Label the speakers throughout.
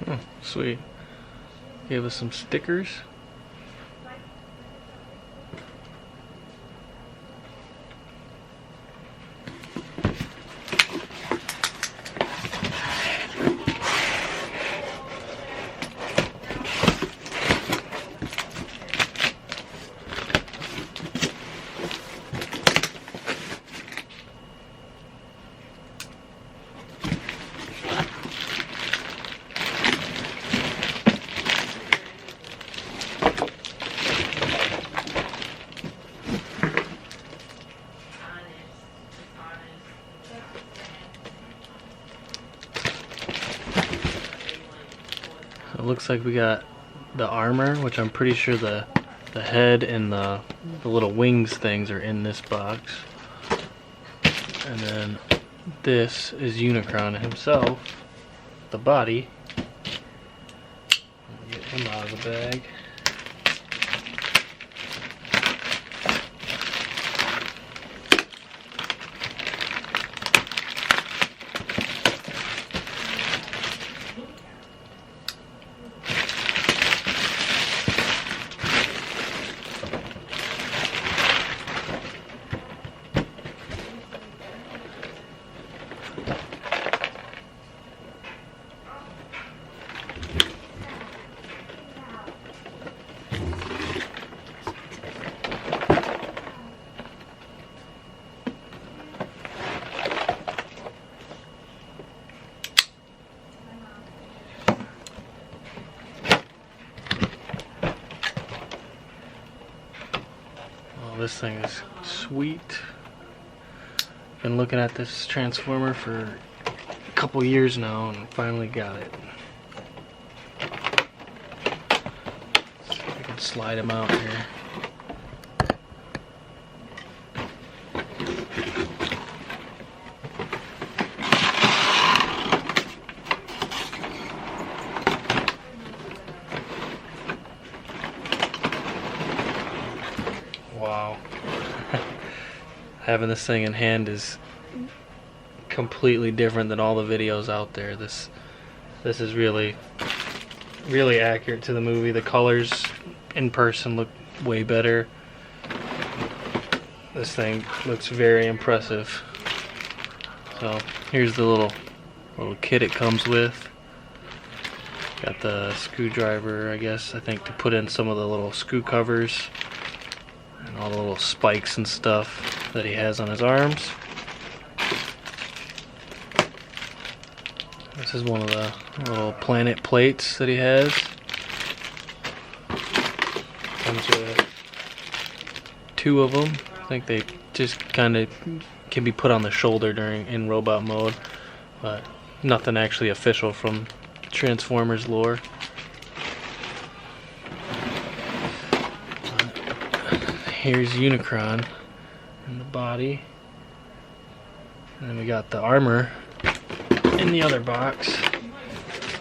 Speaker 1: Oh, sweet. Gave us some stickers. It looks like we got the armor, which I'm pretty sure the head and the little wings things are in this box. And then this is Unicron himself, the body. Get him out of the bag. This thing is sweet. Been looking at this Transformer for a couple years now and finally got it. See if I can slide him out here. Wow. Having this thing in hand is completely different than all the videos out there. This is really accurate to the movie. The colors in person look way better. This thing looks very impressive. So here's the little kit it comes with. Got the screwdriver, I guess, I think to put in some of the little screw covers. And all the little spikes and stuff that he has on his arms. This is one of the little planet plates that he has. Comes with two of them. I think they just kind of can be put on the shoulder in robot mode, but nothing actually official from Transformers lore. Here's Unicron in the body, and then we got the armor in the other box,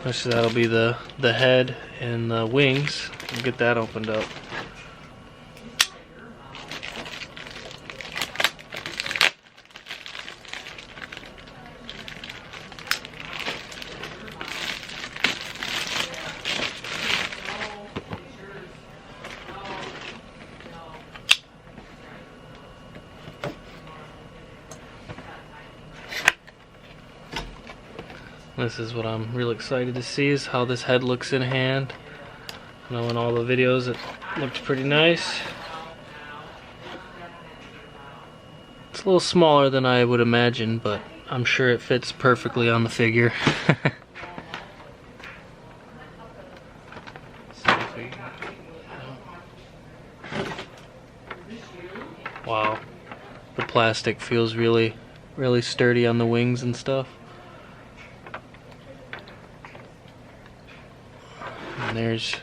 Speaker 1: which that'll be the head and the wings. We'll get that opened up. This is what I'm real excited to see, is how this head looks in hand. I know in all the videos it looked pretty nice. It's a little smaller than I would imagine, but I'm sure it fits perfectly on the figure. Wow, the plastic feels really sturdy on the wings and stuff. And there's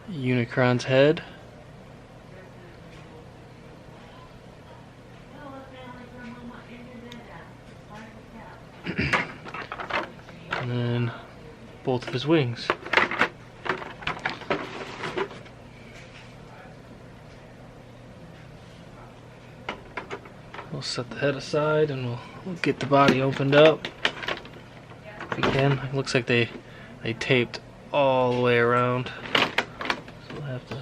Speaker 1: Unicron's head. And then both of his wings. We'll set the head aside and we'll get the body opened up if we can. It looks like they taped all the way around, so we'll have to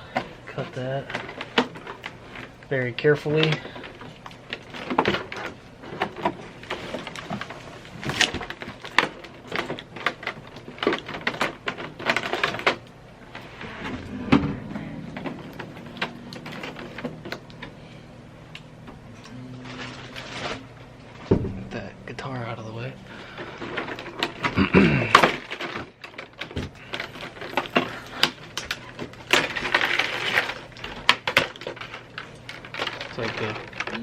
Speaker 1: cut that very carefully. Get that guitar out of the way. It's like the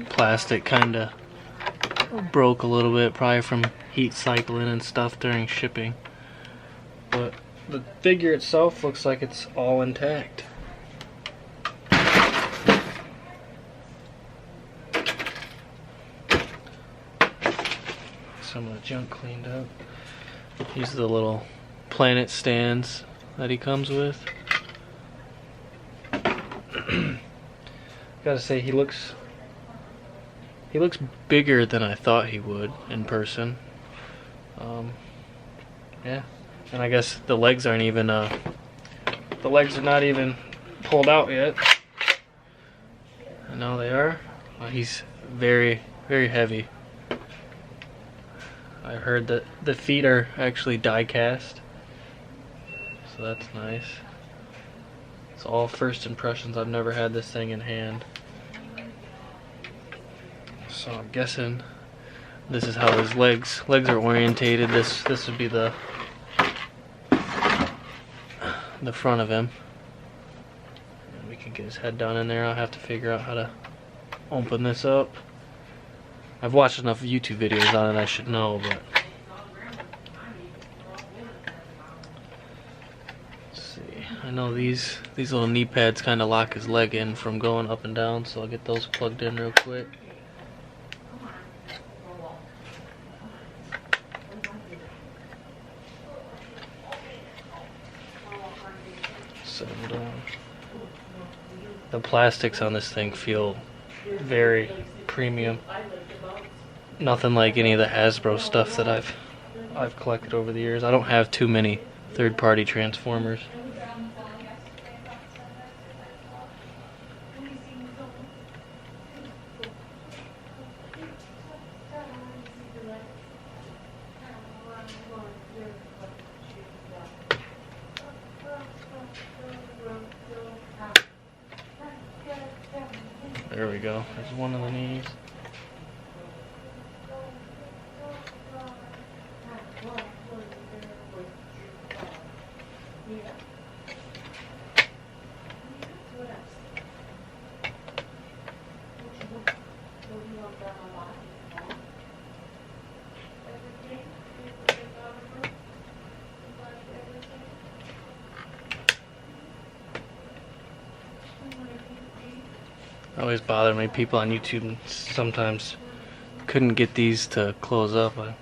Speaker 1: plastic kind of broke a little bit, probably from heat cycling and stuff during shipping. But the figure itself looks like it's all intact. Some of the junk cleaned up. These are the little planet stands that he comes with. Gotta say, he looks bigger than I thought he would in person. Yeah, and I guess the legs aren't even the legs are not even pulled out yet. And now they are. He's very heavy. I heard that the feet are actually die cast, so that's nice. It's all first impressions. I've never had this thing in hand, so I'm guessing this is how his legs are orientated. This would be the front of him. And we can get his head down in there. I'll have to figure out how to open this up. I've watched enough YouTube videos on it, I should know, but let's see. I know these little knee pads kind of lock his leg in from going up and down, so I'll get those plugged in real quick. Set them down. The plastics on this thing feel very premium. Nothing like any of the Hasbro stuff that I've collected over the years. I don't have too many third-party Transformers. There we go. There's one of the knees. It always bothered me. People on YouTube sometimes couldn't get these to close up. I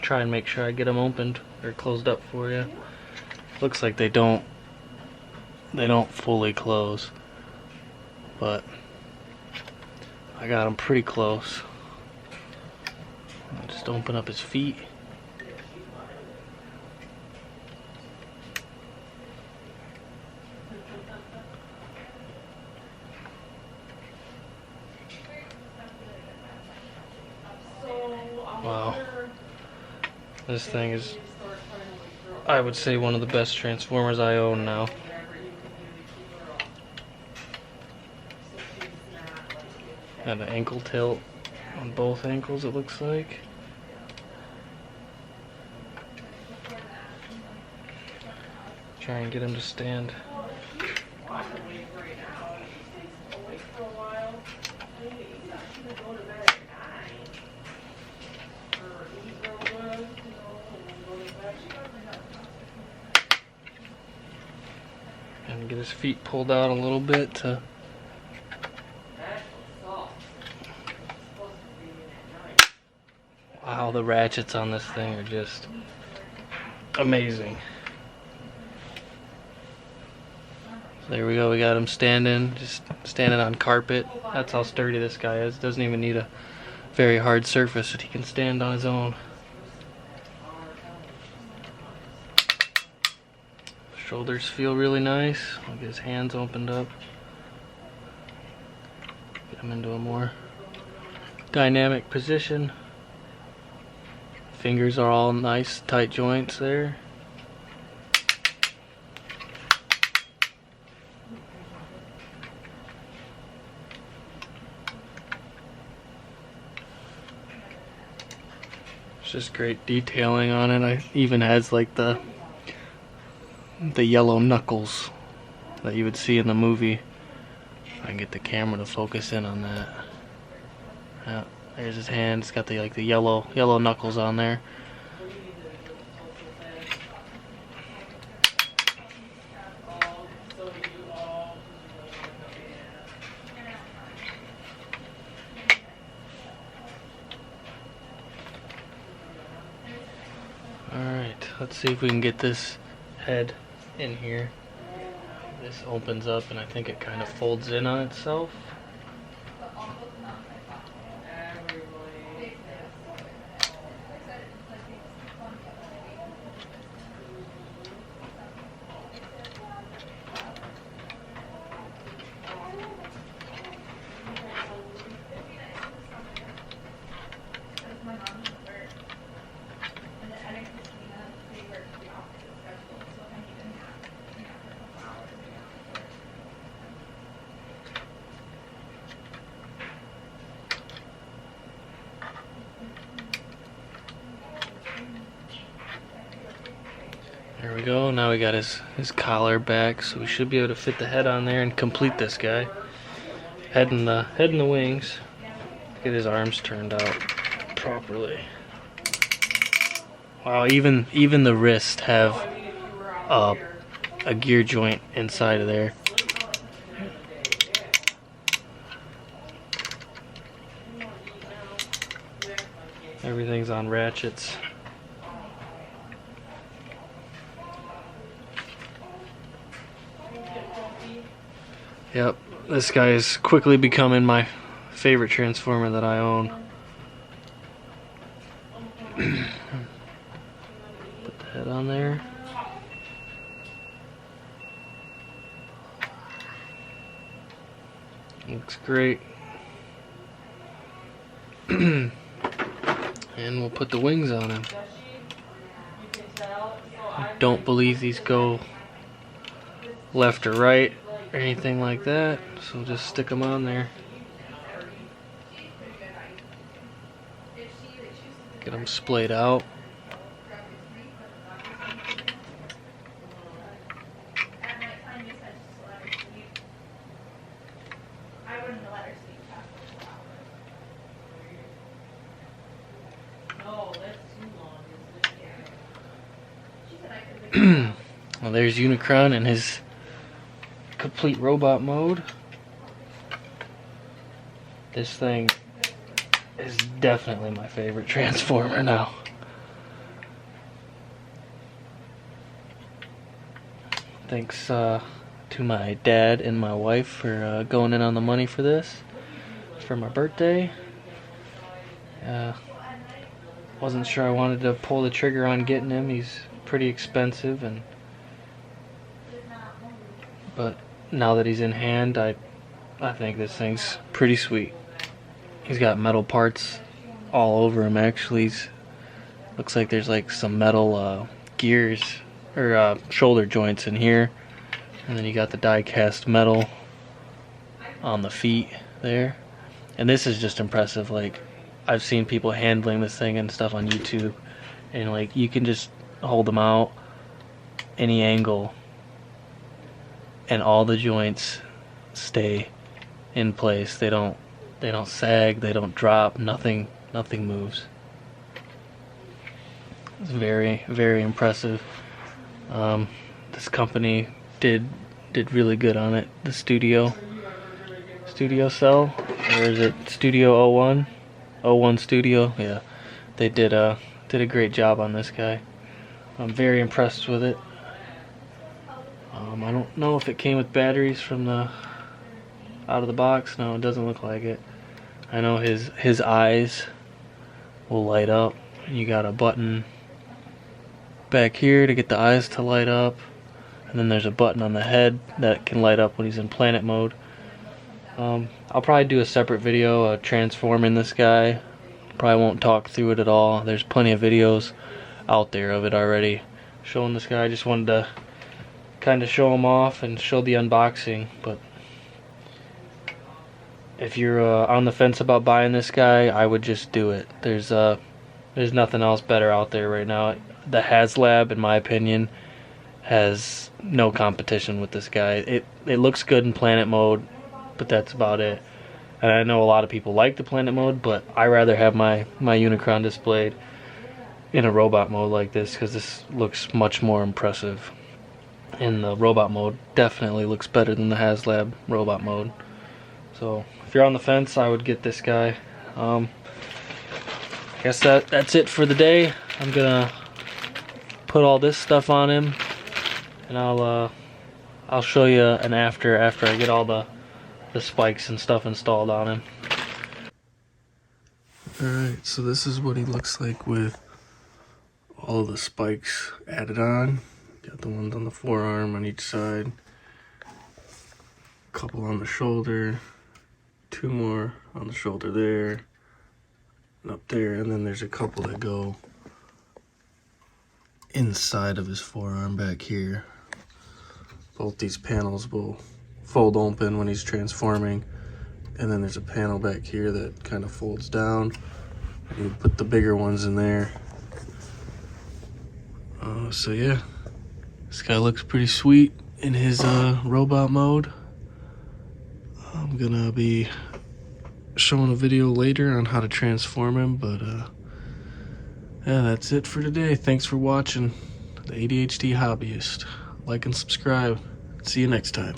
Speaker 1: try and make sure I get them opened or closed up for you. Looks like they don't fully close, but I got them pretty close. I'll just open up his feet. Wow. This thing is, I would say, one of the best Transformers I own now. Got an ankle tilt on both ankles, it looks like. Try and get him to stand. And get his feet pulled out a little bit to wow, the ratchets on this thing are just amazing. So there we go, we got him standing, just standing on carpet. That's how sturdy this guy is. Doesn't even need a very hard surface that he can stand on his own. Shoulders feel really nice. I'll get his hands opened up. Get him into a more dynamic position. Fingers are all nice, tight joints there. It's just great detailing on it. It even has like the yellow knuckles that you would see in the movie. If I can get the camera to focus in on that. Yeah, there's his hand. It's got the like the yellow knuckles on there. Alright, let's see if we can get this head in here. This opens up and I think it kind of folds in on itself. There we go, now we got his collar back, so we should be able to fit the head on there and complete this guy. Head and the wings. Get his arms turned out properly. Wow, even the wrists have a gear joint inside of there. Everything's on ratchets. Yep, this guy is quickly becoming my favorite Transformer that I own. Put the head on there. Looks great. And we'll put the wings on him. I don't believe these go left or right or anything like that, so just stick them on there. Get them splayed out. Well, there's Unicron in his complete robot mode. This thing is definitely my favorite Transformer now. Thanks to my dad and my wife for going in on the money for this for my birthday. Wasn't sure I wanted to pull the trigger on getting him. He's pretty expensive, but now that he's in hand, I think this thing's pretty sweet. He's got metal parts all over him. Actually, he's Looks like there's like some metal gears or shoulder joints in here, and then you got the die cast metal on the feet there. And this is just impressive. Like, I've seen people handling this thing and stuff on YouTube, and like you can just hold them out any angle and all the joints stay in place. They don't sag, they don't drop, nothing moves. It's very, very impressive. This company did really good on it. The Studio Cell, or is it Studio 01? 01 Studio, yeah. They did a great job on this guy. I'm very impressed with it. I don't know if it came with batteries from the out of the box. No, it doesn't look like it. I know his eyes will light up. You got a button back here to get the eyes to light up, and then there's a button on the head that can light up when he's in planet mode. I'll probably do a separate video transforming this guy. Probably won't talk through it at all. There's plenty of videos out there of it already showing this guy. I just wanted to kind of show him off and show the unboxing. But if you're on the fence about buying this guy, I would just do it. There's nothing else better out there right now. The HasLab, in my opinion, has no competition with this guy. It looks good in planet mode, but that's about it. And I know a lot of people like the planet mode, but I rather have my Unicron displayed in a robot mode like this, because this looks much more impressive. And the robot mode definitely looks better than the HasLab robot mode. So if you're on the fence, I would get this guy. I guess that's it for the day. I'm gonna put all this stuff on him, and I'll show you an after I get all the spikes and stuff installed on him. Alright, so this is what he looks like with all the spikes added on. Got the ones on the forearm on each side, a couple on the shoulder, 2 more on the shoulder there, and up there, and then there's a couple that go inside of his forearm back here. Both these panels will fold open when he's transforming, and then there's a panel back here that kind of folds down. You put the bigger ones in there. So yeah, this guy looks pretty sweet in his robot mode. I'm gonna be showing a video later on how to transform him, but yeah, that's it for today. Thanks for watching. The ADHD Hobbyist. Like and subscribe. See you next time.